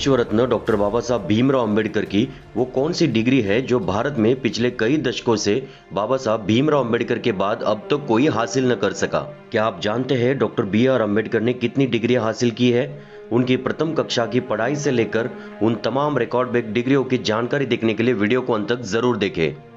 विश्व रत्न डॉक्टर बाबा साहब भीमराव अंबेडकर की वो कौन सी डिग्री है जो भारत में पिछले कई दशकों से बाबा साहब भीमराव अंबेडकर के बाद अब तक कोई हासिल न कर सका। क्या आप जानते हैं डॉक्टर BR अम्बेडकर ने कितनी डिग्रियां हासिल की है? उनकी प्रथम कक्षा की पढ़ाई से लेकर उन तमाम रिकॉर्ड ब्रेक डिग्रियों की जानकारी देखने के लिए वीडियो को अंत तक जरूर देखें।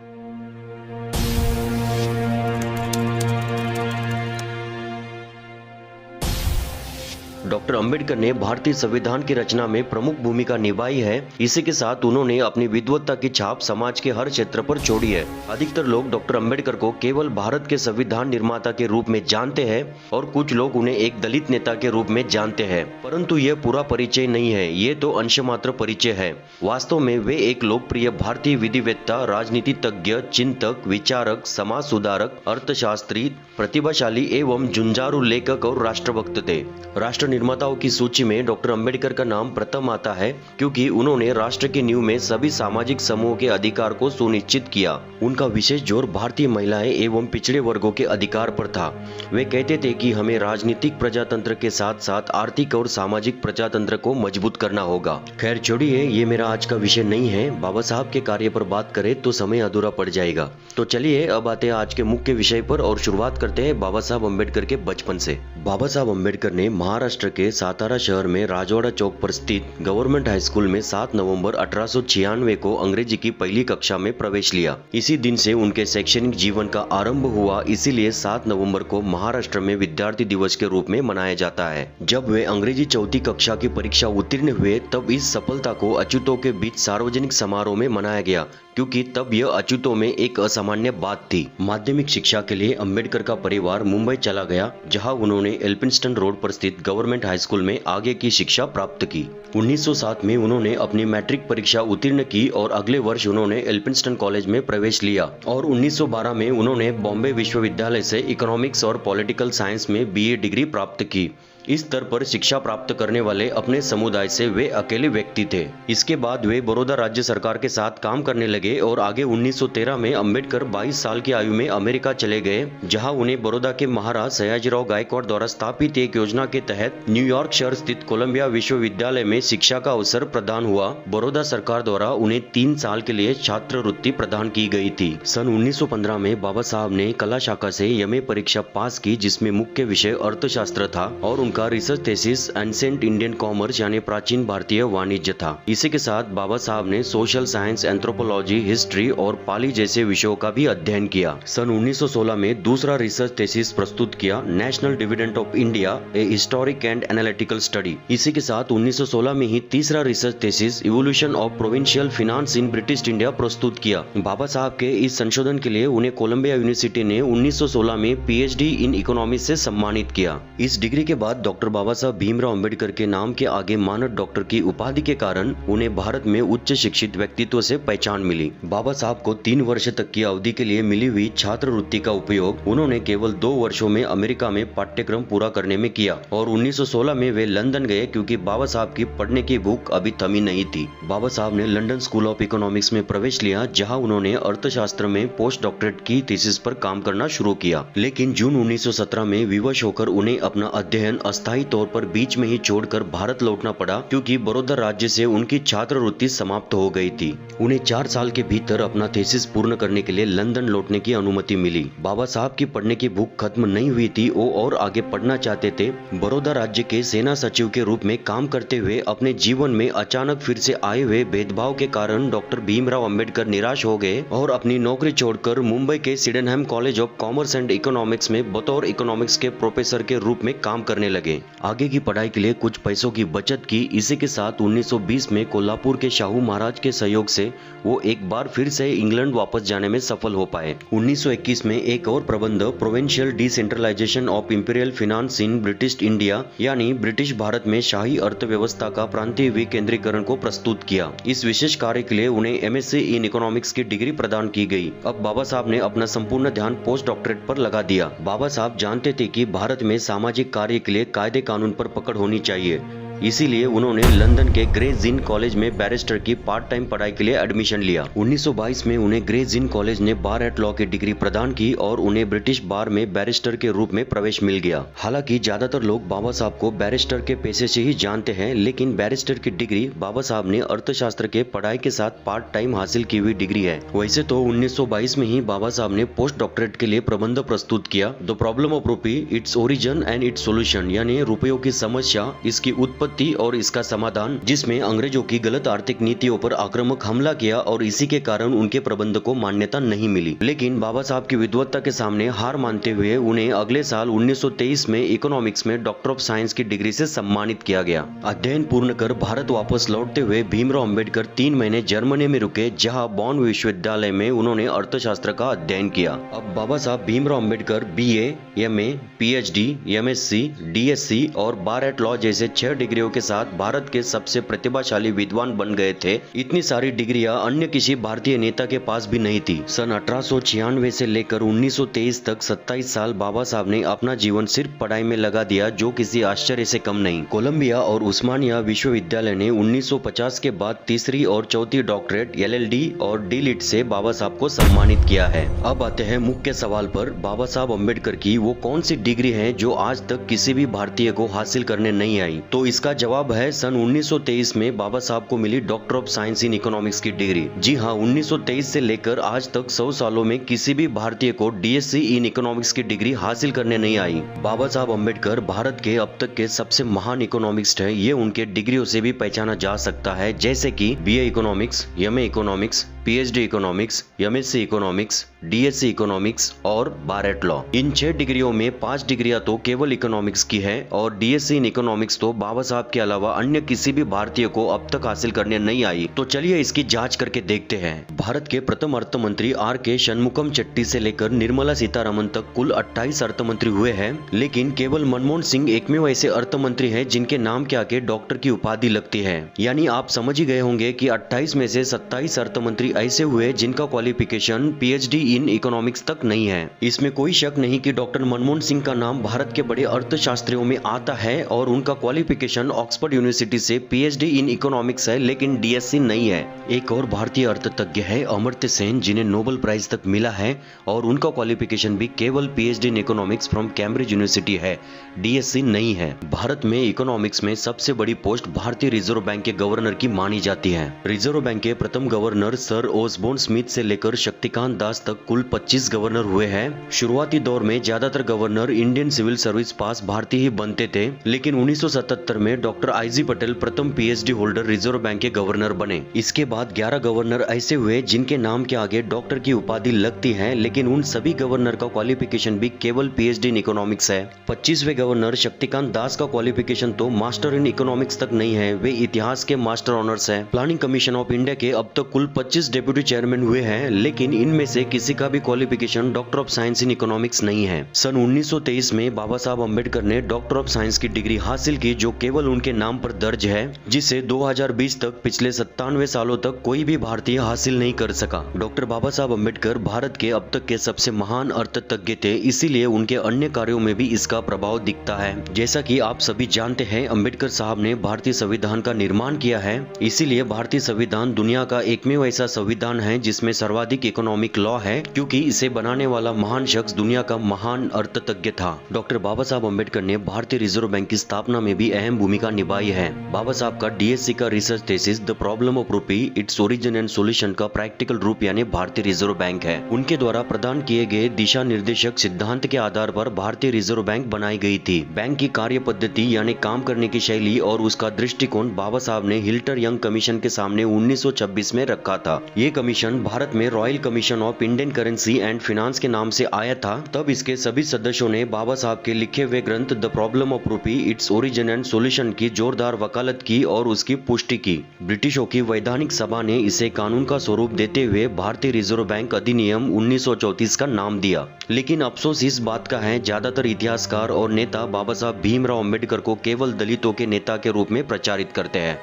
डॉक्टर अंबेडकर ने भारतीय संविधान की रचना में प्रमुख भूमिका निभाई है। इसी के साथ उन्होंने अपनी विद्वत्ता की छाप समाज के हर क्षेत्र पर छोड़ी है। अधिकतर लोग डॉक्टर अंबेडकर को केवल भारत के संविधान निर्माता के रूप में जानते हैं और कुछ लोग उन्हें एक दलित नेता के रूप में जानते हैं, परंतु यह पूरा परिचय नहीं है, ये तो अंश मात्र परिचय है। वास्तव में वे एक लोकप्रिय भारतीय विधिवेत्ता, राजनीति तज्ञ, चिंतक, विचारक, समाज सुधारक, अर्थशास्त्री, प्रतिभाशाली एवं जुझारू लेखक और राष्ट्रभक्त थे। राष्ट्र निर्माताओं की सूची में डॉक्टर अंबेडकर का नाम प्रथम आता है क्योंकि उन्होंने राष्ट्र की नींव में सभी सामाजिक समूहों के अधिकार को सुनिश्चित किया। उनका विशेष जोर भारतीय महिलाएं एवं पिछड़े वर्गों के अधिकार पर था। वे कहते थे कि हमें राजनीतिक प्रजातंत्र के साथ साथ आर्थिक और सामाजिक प्रजातंत्र को मजबूत करना होगा। खैर छोड़िए, ये मेरा आज का विषय नहीं है। बाबा साहब के कार्य पर बात करें तो समय अधूरा पड़ जाएगा। तो चलिए अब आते हैं आज के मुख्य विषय पर और शुरुआत करते हैं बाबा साहब अम्बेडकर के बचपन से। बाबा साहब अम्बेडकर ने महाराष्ट्र के सातारा शहर में राजवाड़ा चौक पर स्थित गवर्नमेंट हाई स्कूल में 7 नवंबर 1896 को अंग्रेजी की पहली कक्षा में प्रवेश लिया। इसी दिन से उनके शैक्षणिक जीवन का आरंभ हुआ, इसीलिए 7 नवंबर को महाराष्ट्र में विद्यार्थी दिवस के रूप में मनाया जाता है। जब वे अंग्रेजी चौथी कक्षा की परीक्षा उत्तीर्ण हुए तब इस सफलता को अछूतों के बीच सार्वजनिक समारोह में मनाया गया, क्योंकि तब यह अछूतों में एक असामान्य बात थी। माध्यमिक शिक्षा के लिए अम्बेडकर का परिवार मुंबई चला गया, जहां उन्होंने एल्फिंस्टन रोड पर स्थित गवर्नमेंट हाई स्कूल में आगे की शिक्षा प्राप्त की। 1907 में उन्होंने अपनी मैट्रिक परीक्षा उत्तीर्ण की और अगले वर्ष उन्होंने एल्फिंस्टन कॉलेज में प्रवेश लिया और 1912 में उन्होंने बॉम्बे विश्वविद्यालय से इकोनॉमिक्स और पॉलिटिकल साइंस में BA डिग्री प्राप्त की। इस स्तर पर शिक्षा प्राप्त करने वाले अपने समुदाय से वे अकेले व्यक्ति थे। इसके बाद वे बड़ौदा राज्य सरकार के साथ काम करने लगे और आगे 1913 में अम्बेडकर 22 साल की आयु में अमेरिका चले गए, जहां उन्हें बड़ौदा के महाराज सयाजीराव गायकवाड़ द्वारा स्थापित एक योजना के तहत न्यूयॉर्क शहर स्थित कोलंबिया विश्वविद्यालय में शिक्षा का अवसर प्रदान हुआ। बड़ौदा सरकार द्वारा उन्हें 3 साल के लिए छात्रवृत्ति प्रदान की गई थी। सन 1915 में बाबा साहब ने कला शाखा से MA परीक्षा पास की, जिसमें मुख्य विषय अर्थशास्त्र था और का research thesis ancient Indian commerce यानी प्राचीन भारतीय वाणिज्य था। इसी के साथ बाबा साहब ने सोशल साइंस, एंथ्रोपोलॉजी, हिस्ट्री और पाली जैसे विषयों का भी अध्ययन किया। सन 1916 में दूसरा रिसर्च थीसिस प्रस्तुत किया, national dividend of India, A historic and analytical study. इसी के साथ 1916 में ही तीसरा research thesis evolution of provincial finance in British India प्रस्तुत किया। बाबा साहब के इस संशोधन के लिए उन्हें कोलंबिया यूनिवर्सिटी ने 1916 में PhD इन इकोनॉमिक्स से सम्मानित किया। इस डिग्री के बाद डॉक्टर बाबा साहब भीमराव अंबेडकर के नाम के आगे मानद डॉक्टर की उपाधि के कारण उन्हें भारत में उच्च शिक्षित व्यक्तित्व से पहचान मिली। बाबा साहब को 3 वर्ष तक की अवधि के लिए मिली हुई छात्रवृत्ति का उपयोग उन्होंने केवल 2 वर्षों में अमेरिका में पाठ्यक्रम पूरा करने में किया और 1916 में वे लंदन गए, क्योंकि बाबा साहब की पढ़ने की भूख अभी थमी नहीं थी। बाबा साहब ने लंदन स्कूल ऑफ इकोनॉमिक्स में प्रवेश लिया, जहाँ उन्होंने अर्थशास्त्र में पोस्ट डॉक्टरेट की थीसिस पर काम करना शुरू किया। लेकिन जून 1917 में विवश होकर उन्हें अपना अध्ययन अस्थायी तौर पर बीच में ही छोड़कर भारत लौटना पड़ा, क्योंकि बड़ौदा राज्य से उनकी छात्रवृत्ति समाप्त हो गई थी। उन्हें 4 साल के भीतर अपना थीसिस पूर्ण करने के लिए लंदन लौटने की अनुमति मिली। बाबा साहब की पढ़ने की भूख खत्म नहीं हुई थी, वो और आगे पढ़ना चाहते थे। बड़ौदा राज्य के सेना सचिव के रूप में काम करते हुए अपने जीवन में अचानक फिर से आए हुए भेदभाव के कारण डॉक्टर भीमराव अंबेडकर निराश हो गए और अपनी नौकरी छोड़कर मुंबई के Sydenham college of commerce and economics में बतौर इकोनॉमिक्स के प्रोफेसर के रूप में काम करने लगे। आगे की पढ़ाई के लिए कुछ पैसों की बचत की। इसी के साथ 1920 में कोल्हापुर के शाहू महाराज के सहयोग से वो एक बार फिर से इंग्लैंड वापस जाने में सफल हो पाए। 1921 में एक और प्रबंध provincial decentralisation of imperial finance in British India यानी ब्रिटिश भारत में शाही अर्थव्यवस्था का प्रांतीय विकेंद्रीकरण को प्रस्तुत किया। इस विशेष कार्य के लिए उन्हें MSc इन इकोनॉमिक्स की डिग्री प्रदान की गई। अब बाबा साहब ने अपना संपूर्ण ध्यान पोस्ट डॉक्टरेट पर लगा दिया। बाबा साहब जानते थे कि भारत में सामाजिक कार्य के लिए कायदे कानून पर पकड़ होनी चाहिए। इसीलिए उन्होंने लंदन के ग्रेस इन कॉलेज में बैरिस्टर की पार्ट टाइम पढ़ाई के लिए एडमिशन लिया। 1922 में उन्हें ग्रेस इन कॉलेज ने बार एट लॉ की डिग्री प्रदान की और उन्हें ब्रिटिश बार में बैरिस्टर के रूप में प्रवेश मिल गया। हालांकि ज्यादातर लोग बाबा साहब को बैरिस्टर के पेशे से ही जानते हैं, लेकिन बैरिस्टर की डिग्री बाबा साहब ने अर्थशास्त्र के पढ़ाई के साथ पार्ट टाइम हासिल की हुई डिग्री है। वैसे तो 1922 में ही बाबा साहब ने पोस्ट डॉक्टरेट के लिए प्रबंध प्रस्तुत किया, द प्रॉब्लम ऑफ रूपी, its origin and it's solution, यानी रुपयों की समस्या, इसकी उत्पत्ति और इसका समाधान, जिसमें अंग्रेजों की गलत आर्थिक नीतियों पर आक्रामक हमला किया और इसी के कारण उनके प्रबंध को मान्यता नहीं मिली। लेकिन बाबा साहब की विद्वत्ता के सामने हार मानते हुए उन्हें अगले साल 1923 में इकोनॉमिक्स में डॉक्टर ऑफ साइंस की डिग्री से सम्मानित किया गया। अध्ययन पूर्ण कर भारत वापस लौटते हुए भीमराव अंबेडकर 3 महीने जर्मनी में रुके, जहां बॉन विश्वविद्यालय में उन्होंने अर्थशास्त्र का अध्ययन किया। अब बाबा Saheb Bhimrao Ambedkar BA, MA, PhD, MSc, DSc और बार एट लॉ जैसे 6 डिग्रियों के साथ भारत के सबसे प्रतिभाशाली विद्वान बन गए थे। इतनी सारी डिग्रियां अन्य किसी भारतीय नेता के पास भी नहीं थी। सन 1896 से लेकर 1923 तक 27 साल बाबा साहब ने अपना जीवन सिर्फ पढ़ाई में लगा दिया, जो किसी आश्चर्य से कम नहीं। कोलंबिया और उस्मानिया विश्वविद्यालय ने 1950 के बाद तीसरी और चौथी डॉक्टरेट LLD और D.Litt से बाबा साहब को सम्मानित किया है। अब आते हैं मुख्य सवाल पर, बाबा साहब अम्बेडकर की वो कौन सी डिग्री है जो आज तक किसी भी भारतीय को हासिल करने नहीं आई? तो इसका जवाब है सन 1923 में बाबा साहब को मिली doctor of science in economics की डिग्री। जी हाँ, 1923 से लेकर आज तक 100 सालों में किसी भी भारतीय को DSc इन इकोनॉमिक्स की डिग्री हासिल करने नहीं आई। बाबा साहब अम्बेडकर भारत के अब तक के सबसे महान इकोनॉमिस्ट है। ये उनके डिग्रियों से भी पहचाना जा सकता है, जैसे कि BA economics, MA economics, PhD economics, MSc economics, DSc economics और बार एट लॉ। इन 6 डिग्रियों में 5 डिग्रियां तो केवल इकोनॉमिक्स की है और DSc इन इकोनॉमिक्स तो बाबा साहब के अलावा अन्य किसी भी भारतीय को अब तक हासिल करने नहीं आई। तो चलिए इसकी जांच करके देखते हैं। भारत के प्रथम अर्थ मंत्री R.K. शनमुखम चट्टी से लेकर निर्मला सीतारमन तक कुल 28 अर्थ मंत्री हुए हैं, लेकिन केवल मनमोहन सिंह एकमेव ऐसे अर्थ मंत्री है जिनके नाम के आगे डॉक्टर की उपाधि लगती है। यानी आप समझ ही गए होंगे कि 28 में से 27 अर्थ मंत्री ऐसे हुए जिनका क्वालिफिकेशन PhD इन इकोनॉमिक्स तक नहीं है। इसमें कोई शक नहीं कि डॉक्टर मनमोहन सिंह का नाम भारत के बड़े अर्थशास्त्रियों में आता है और उनका क्वालिफिकेशन ऑक्सफोर्ड यूनिवर्सिटी से PhD इन इकोनॉमिक्स है, लेकिन DSc नहीं है। एक और भारतीय अर्थतज्ञ है अमर्त्य सेन, जिन्हें नोबेल प्राइज तक मिला है और उनका क्वालिफिकेशन भी केवल PhD in economics from Cambridge university है, DSc नहीं है। भारत में इकोनॉमिक्स में सबसे बड़ी पोस्ट भारतीय रिजर्व बैंक के गवर्नर की मानी जाती है। रिजर्व बैंक के प्रथम गवर्नर सर ओसबोर्न स्मिथ से लेकर शक्तिकांत दास तक कुल 25 गवर्नर हुए हैं। शुरुआती दौर में ज्यादातर गवर्नर इंडियन सिविल सर्विस पास भारतीय ही बनते थे, लेकिन 1977 में डॉक्टर I.G. पटेल प्रथम PhD होल्डर रिजर्व बैंक के गवर्नर बने। इसके बाद 11 गवर्नर ऐसे हुए जिनके नाम के आगे डॉक्टर की उपाधि लगती है, लेकिन उन सभी गवर्नर का क्वालिफिकेशन भी केवल PhD इन इकोनॉमिक्स है। 25वें गवर्नर शक्तिकांत दास का क्वालिफिकेशन तो मास्टर इन इकोनॉमिक्स तक नहीं है, वे इतिहास के मास्टर ऑनर्स हैं। प्लानिंग कमीशन ऑफ इंडिया के अब तक कुल 25 डेप्यूटी चेयरमैन हुए हैं, लेकिन इनमें से किसी का भी qualification doctor of science in economics नहीं है। सन 1923 में बाबा साहब अम्बेडकर ने डॉक्टर ऑफ साइंस की डिग्री हासिल की, जो केवल उनके नाम पर दर्ज है, जिसे 2020 तक पिछले 97 सालों तक कोई भी भारतीय हासिल नहीं कर सका। डॉक्टर बाबा साहब अम्बेडकर भारत के अब तक के सबसे महान अर्थतज्ञ थे, इसीलिए उनके अन्य कार्यों में भी इसका प्रभाव दिखता है। जैसा कि आप सभी जानते हैं, अम्बेडकर साहब ने भारतीय संविधान का निर्माण किया है, इसीलिए भारतीय संविधान दुनिया का एकमेव ऐसा संविधान है जिसमें सर्वाधिक इकोनॉमिक लॉ है, क्योंकि इसे बनाने वाला महान शख्स दुनिया का महान अर्थतज्ञ था। डॉक्टर बाबा साहब अम्बेडकर ने भारतीय रिजर्व बैंक की स्थापना में भी अहम भूमिका निभाई है। बाबा साहब का DSc का research thesis the problem of रूपी, इट्स ओरिजिन एंड सॉल्यूशन का प्रैक्टिकल रूप यानी भारतीय रिजर्व बैंक है। उनके द्वारा प्रदान किए गए दिशा निर्देशक सिद्धांत के आधार पर भारतीय रिजर्व बैंक बनाई गई थी। बैंक की कार्य पद्धति यानी काम करने की शैली और उसका दृष्टिकोण बाबा साहब ने हिल्टर यंग कमीशन के सामने 1926 में रखा था। ये कमीशन भारत में royal commission of Indian currency and finance के नाम से आया था। तब इसके सभी सदस्यों ने बाबा साहब के लिखे हुए ग्रंथ द प्रॉब्लम ऑफ रूपी, इट्स ओरिजिन एंड सॉल्यूशन की जोरदार वकालत की और उसकी पुष्टि की। ब्रिटिशों की वैधानिक सभा ने इसे कानून का स्वरूप देते हुए भारतीय रिजर्व बैंक अधिनियम 1934 का नाम दिया। लेकिन अफसोस इस बात का है, ज्यादातर इतिहासकार और नेता बाबा साहब भीमराव अम्बेडकर को केवल दलितों के नेता के रूप में प्रचारित करते हैं।